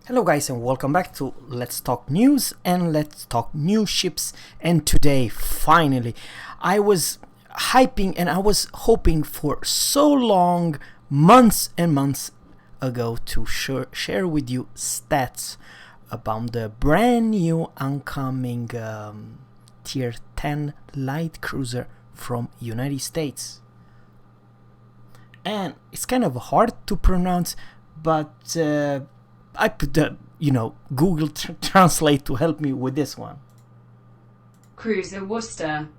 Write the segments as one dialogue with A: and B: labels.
A: Hello guys and welcome back to Let's Talk News and Let's Talk New Ships. And today finally I was hyping and I was hoping for so long, months and months ago, to share with you stats about the brand new oncoming Tier 10 light cruiser from United States. And it's kind of hard to pronounce, but I put the, Google Translate to help me with this one.
B: Cruiser Worcester.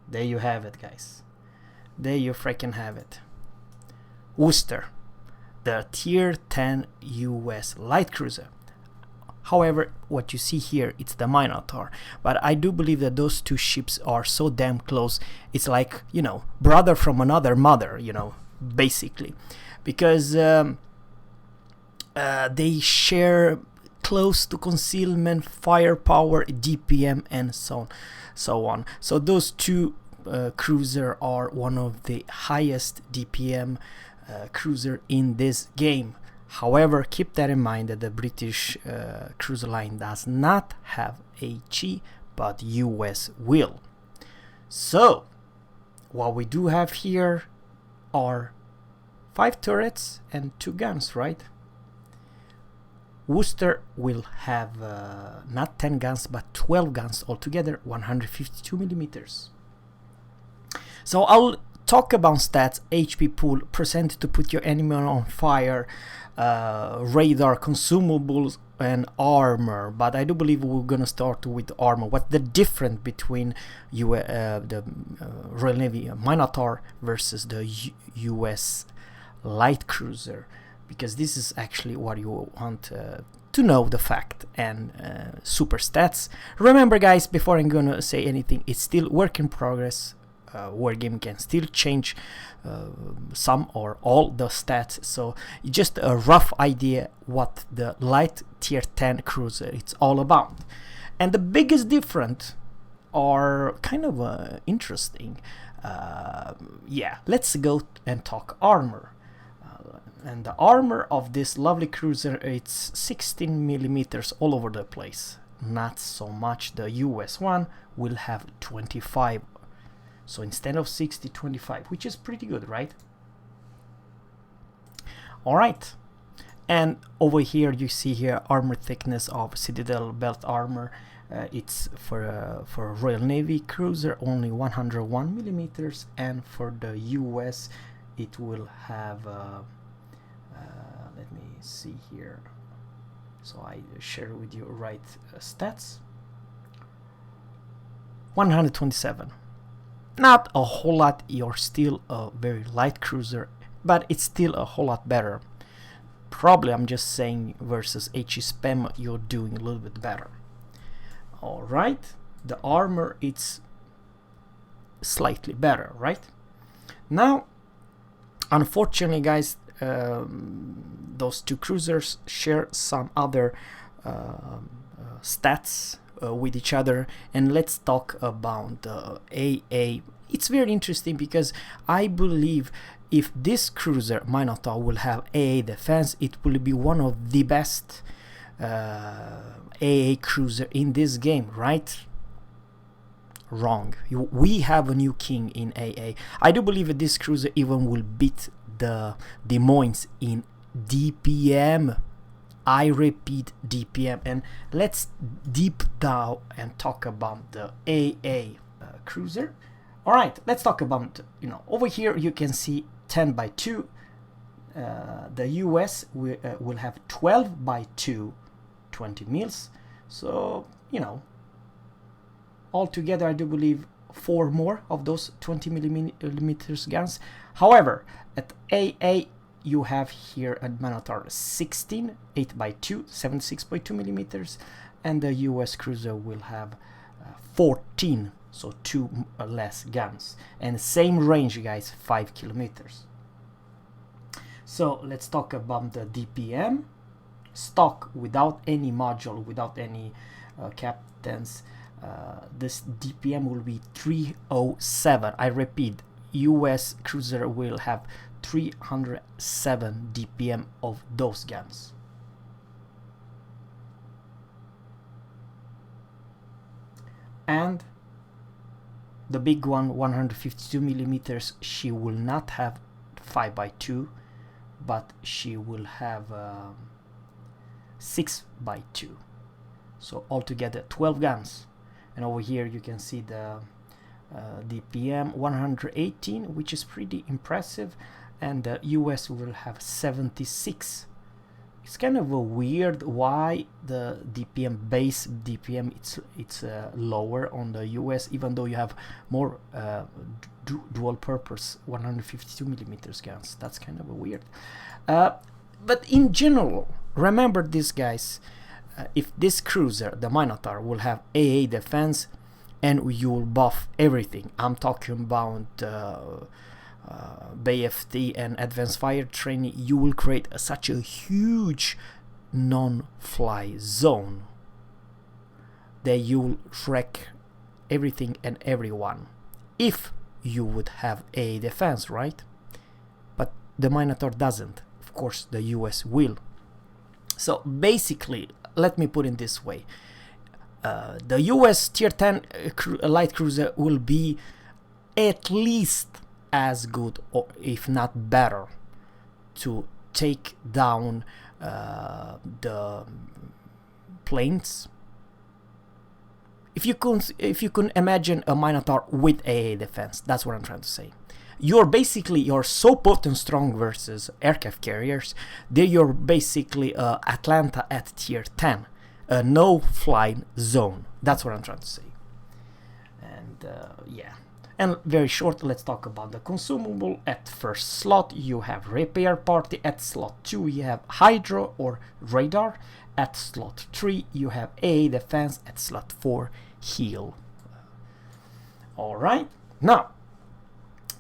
A: There you have it, guys. There you freaking have it. Worcester, the Tier 10 US light cruiser. However, what you see here, it's the Minotaur. But I do believe that those two ships are so damn close. It's like, brother from another mother, basically. Because they share close to concealment, firepower, DPM, and so on. So those two cruiser are one of the highest DPM cruiser in this game. However, keep that in mind that the British cruiser line does not have HE, but US will. So what we do have here are 5 turrets and 2 guns, right? Worcester will have not 10 guns but 12 guns altogether, 152 millimeters. So I'll talk about stats: HP pool, percent to put your enemy on fire, radar, consumables, and armor. But I do believe we're gonna start with armor. What's the difference between the Royal Navy Minotaur versus the US light cruiser? Because this is actually what you want to know, the fact and super stats. Remember guys, before I'm gonna say anything, it's still work in progress. Wargame can still change some or all the stats, so just a rough idea what the light tier 10 cruiser it's all about. And the biggest difference are kind of interesting. Let's go and talk armor. And the armor of this lovely cruiser, it's 16 millimeters all over the place. Not so much the US one will have 25. So instead of 60, 25, which is pretty good, right? Alright. And over here you see here armor thickness of Citadel belt armor. It's for Royal Navy cruiser only 101 millimeters, and for the US it will have let me see here, so I share with you right stats. 127. Not a whole lot, you're still a very light cruiser, but it's still a whole lot better. Probably, I'm just saying, versus HE spam you're doing a little bit better. Alright, the armor it's slightly better, right? Now unfortunately guys, those two cruisers share some other stats with each other, and let's talk about the AA. It's very interesting because I believe if this cruiser Minotaur will have AA defense, it will be one of the best AA cruiser in this game, right? Wrong. We have a new king in AA. I do believe that this cruiser even will beat the Des Moines in DPM. I repeat, DPM. And let's deep down and talk about the AA cruiser. All right, let's talk about, over here you can see 10 by 2. The US will have 12 by 2, 20 mils. So, altogether I do believe 4 more of those 20 millimeters guns. However, at AA you have here at Minotaur 16, 8 by 2, 76.2 millimeters, and the US cruiser will have 14, so 2 less guns, and same range guys, 5 kilometers. So let's talk about the DPM stock without any module, without any captains. This DPM will be 307. I repeat, US cruiser will have 307 DPM of those guns. and the big one, 152 millimeters, she will not have 5x2, but she will have 6x2. So altogether 12 guns. And over here you can see the DPM 118, which is pretty impressive, and the US will have 76. It's kind of a weird why the DPM base DPM it's lower on the US, even though you have more dual purpose 152 millimeters guns. That's kind of a weird. But in general, remember this, guys. If this cruiser, the Minotaur, will have AA defense, and you will buff everything. I'm talking about BFT and advanced fire training. You will create such a huge non-fly zone that you will wreck everything and everyone if you would have a defense, right? But the Minotaur doesn't. Of course the US will. So basically, let me put it this way. The US tier 10 light cruiser will be at least as good, or if not better, to take down the planes. If you can imagine a Minotaur with AA defense, that's what I'm trying to say. You're so potent strong versus aircraft carriers that you're basically Atlanta at tier 10, a no flying zone. That's what I'm trying to say. And yeah. And very short, let's talk about the consumable. At first slot you have repair party. At slot 2 you have hydro or radar. At slot 3 you have AA defense. At slot 4 heal. Alright, now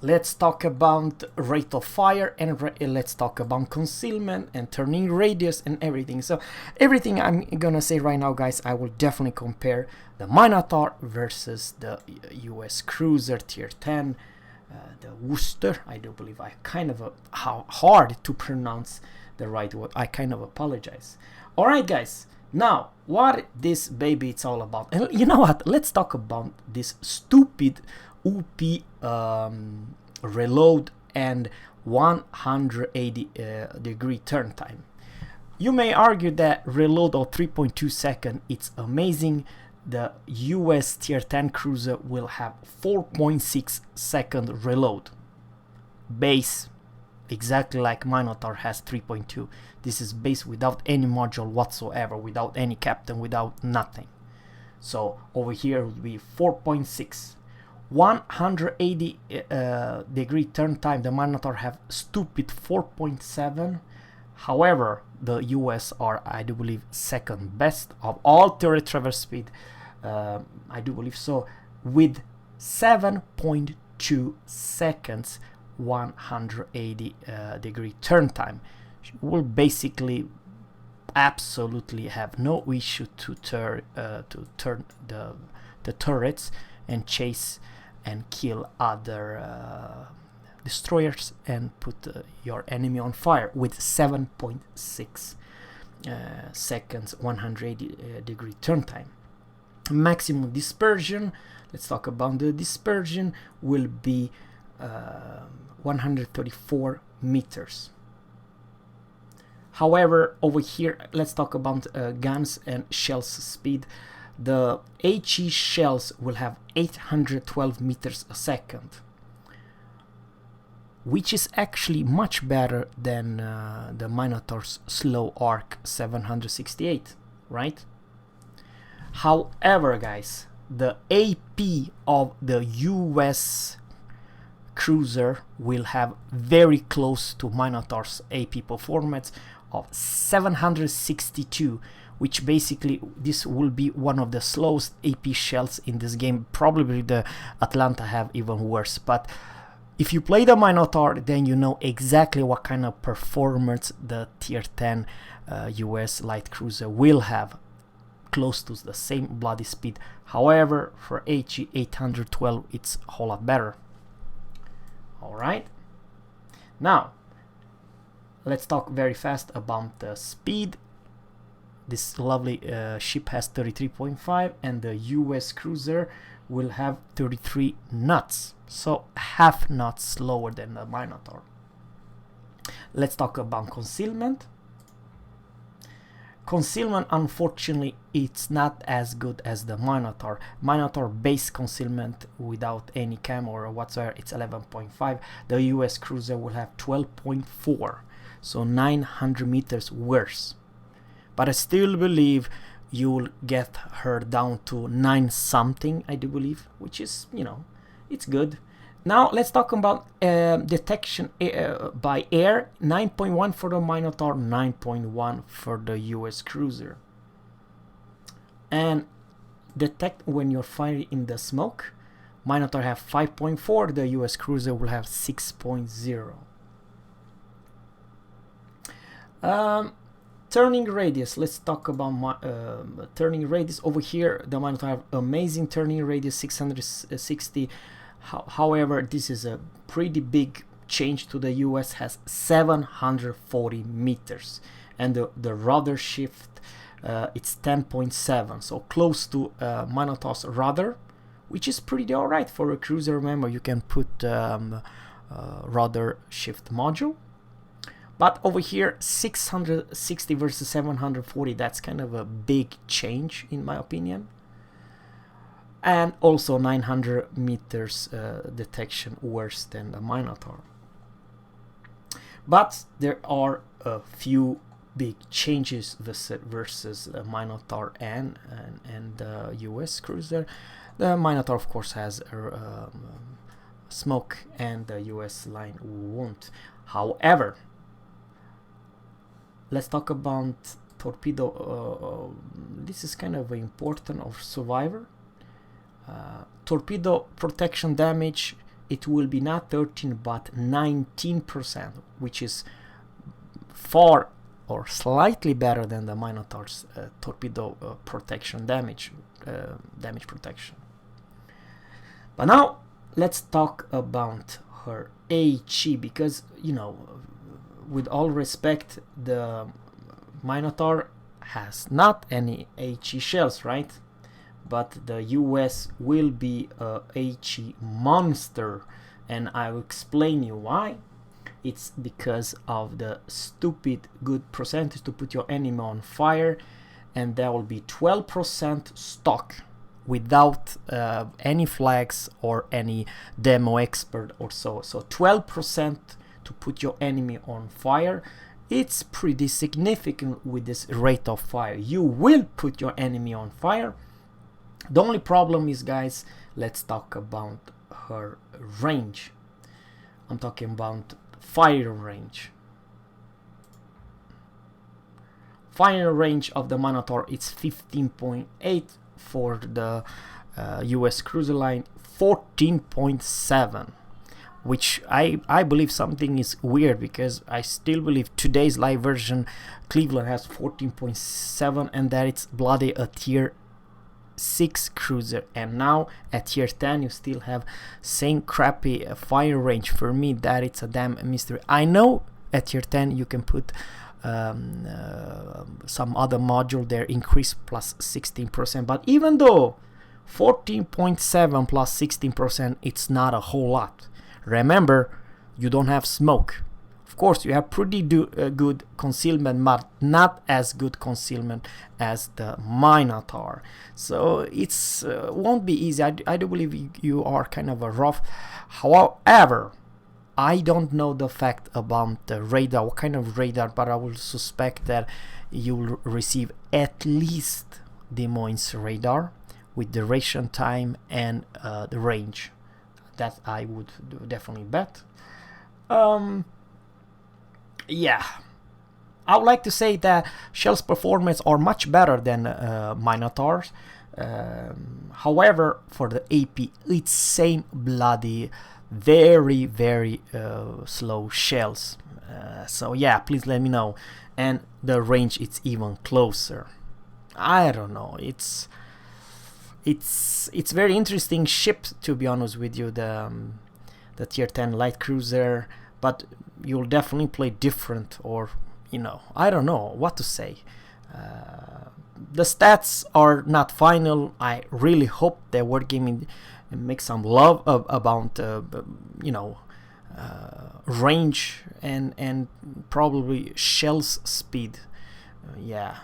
A: let's talk about rate of fire, and let's talk about concealment and turning radius and everything. So everything I'm gonna say right now, guys, I will definitely compare the Minotaur versus the US cruiser tier 10, the Worcester. I do believe I kind of how hard to pronounce the right word. I kind of apologize. All right, guys. Now, what this baby it's all about? And you know what? Let's talk about this stupid UP reload and 180 degree turn time. You may argue that reload of 3.2 seconds it's amazing. The US tier 10 cruiser will have 4.6 second reload. Base, exactly like Minotaur has 3.2. This is base without any module whatsoever, without any captain, without nothing. So over here would be 4.6. 180 degree turn time, the Minotaur have stupid 4.7. However, the US are, I do believe, second best of all turret traverse speed. I do believe so, with 7.2 seconds 180 degree turn time. Will basically absolutely have no issue to turn the turrets and chase and kill other destroyers and put your enemy on fire with 7.6 seconds 180 degree turn time. Maximum dispersion, let's talk about the dispersion, will be 134 meters. However, over here, let's talk about guns and shells speed. The HE shells will have 812 meters a second, which is actually much better than the Minotaur's slow arc 768, right? However, guys, the AP of the US cruiser will have very close to Minotaur's AP performance of 762, which basically this will be one of the slowest AP shells in this game. Probably the Atlanta have even worse, but if you play the Minotaur, then you know exactly what kind of performance the tier 10 US light cruiser will have, close to the same bloody speed. However, for HE 812 it's a whole lot better. Alright, now let's talk very fast about the speed. this lovely ship has 33.5, and the US cruiser will have 33 knots, so half knots slower than the Minotaur. Let's talk about concealment. Concealment, unfortunately, it's not as good as the Minotaur. Minotaur base concealment without any cam or whatsoever, it's 11.5. The US cruiser will have 12.4, so 900 meters worse. But I still believe you'll get her down to 9 something, I do believe, which is, you know, it's good. Now let's talk about detection by air. 9.1 for the Minotaur, 9.1 for the US cruiser. And detect when you're firing in the smoke. Minotaur have 5.4, the US cruiser will have 6.0. Turning radius. Let's talk about turning radius. Over here, the Minotaur have amazing turning radius, 660. However, this is a pretty big change to the US, has 740 meters, and the rudder shift, it's 10.7, so close to Minotaur's rudder, which is pretty alright for a cruiser. Remember, you can put rudder shift module. But over here, 660 versus 740, that's kind of a big change in my opinion. And also 900 meters detection worse than the Minotaur. But there are a few big changes versus the Minotaur and the US cruiser. The Minotaur, of course, has smoke, and the US line won't. However, let's talk about torpedo. This is kind of important of survivor. Torpedo protection damage, it will be not 13 but 19%, which is far or slightly better than the Minotaur's torpedo protection damage protection. But now let's talk about her HE, because, you know, with all respect, the Minotaur has not any HE shells, right? But the US will be a HE monster, and I will explain you why. It's because of the stupid good percentage to put your enemy on fire, and there will be 12% stock without any flags or any demo expert or so. So 12% to put your enemy on fire. It's pretty significant with this rate of fire. You will put your enemy on fire. The only problem is, guys, let's talk about her range. I'm talking about fire range. Fire range of the Minotaur, it's 15.8 for the US cruiser line, 14.7, which I believe something is weird, because I still believe today's live version Cleveland has 14.7, and that it's bloody a tier 6 cruiser, and now at tier 10 you still have same crappy fire range. For me, that it's a damn mystery. I know at tier 10 you can put some other module there, increase plus 16%, but even though 14.7 plus 16%, it's not a whole lot. Remember, you don't have smoke. Of course, you have pretty good concealment, but not as good concealment as the Minotaur. So it's won't be easy. I do believe you are kind of a rough. However, I don't know the fact about the radar, what kind of radar, but I will suspect that you will receive at least Des Moines radar with duration time and the range. That I would definitely bet. Yeah, I would like to say that Shell's performance are much better than Minotaurs. However, for the AP, it's same bloody, very slow shells. So yeah, please let me know. And the range, it's even closer. I don't know. It's very interesting ship, to be honest with you. The tier 10 light cruiser. But you'll definitely play different, or, you know, I don't know what to say. The stats are not final. I really hope that Wargaming makes some love about you know, range and probably shells speed. Yeah,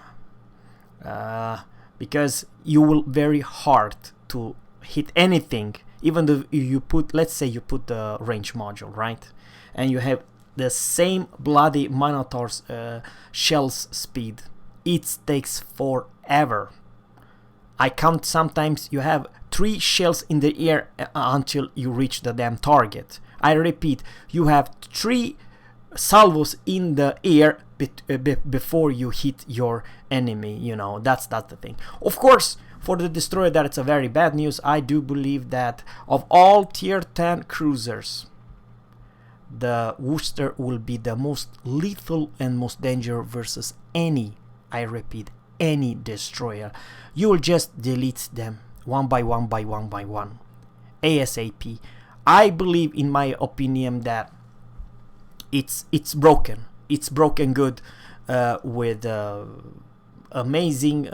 A: because you will very hard to hit anything, even though you put, let's say you put the range module, right, and you have the same bloody Minotaur's shells speed. It takes forever. I count sometimes you have 3 shells in the air until you reach the damn target. I repeat, you have 3 salvos in the air before you hit your enemy. You know, that's the thing. Of course, for the destroyer, that's a very bad news. I do believe that of all tier 10 cruisers, the Worcester will be the most lethal and most dangerous versus any, I repeat, any destroyer. You will just delete them one by one by one by one, ASAP. I believe, in my opinion, that it's broken. It's broken good with amazing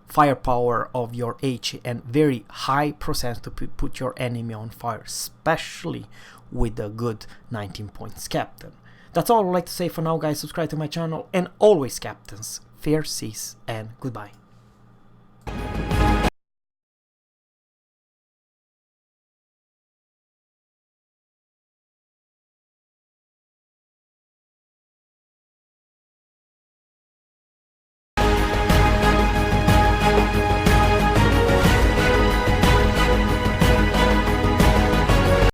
A: firepower of your H and very high percent to put your enemy on fire, especially with a good 19 points captain. That's all I'd like to say for now, guys. Subscribe to my channel, and always, captains, fair seas and goodbye.